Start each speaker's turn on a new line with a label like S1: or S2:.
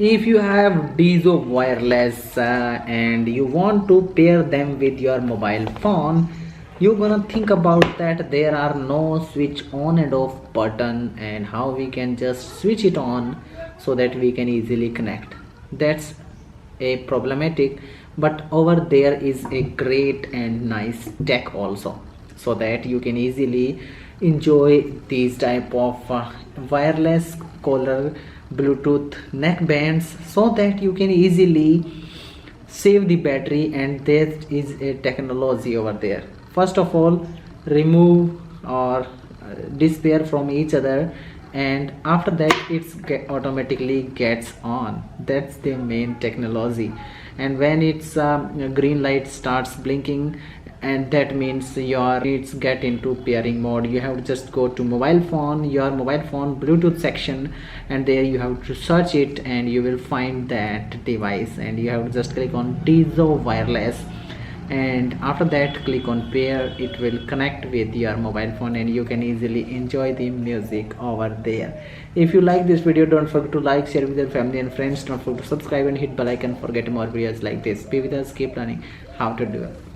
S1: If you have Dizo wireless and you want to pair them with your mobile phone, you're gonna think about that there are no switch on and off button and how we can just switch it on so that we can easily connect. That's a problematic, but over there is a great and nice tech also, so that you can easily enjoy these type of wireless collar Bluetooth neckbands, so that you can easily save the battery. And there is a technology over there. First of all, remove or dispair from each other, and after that it's automatically gets on. That's the main technology. And when it's green light starts blinking, and that means your it's get into pairing mode. You have to just go to your mobile phone Bluetooth section, and there you have to search it and you will find that device, and you have to just click on Dizo wireless, and after that click on pair. It will connect with your mobile phone and you can easily enjoy the music over there. If you like this video, don't forget to like, share with your family and friends. Don't forget to subscribe and hit bell icon for getting more videos like this. Be with us, keep learning how to do it.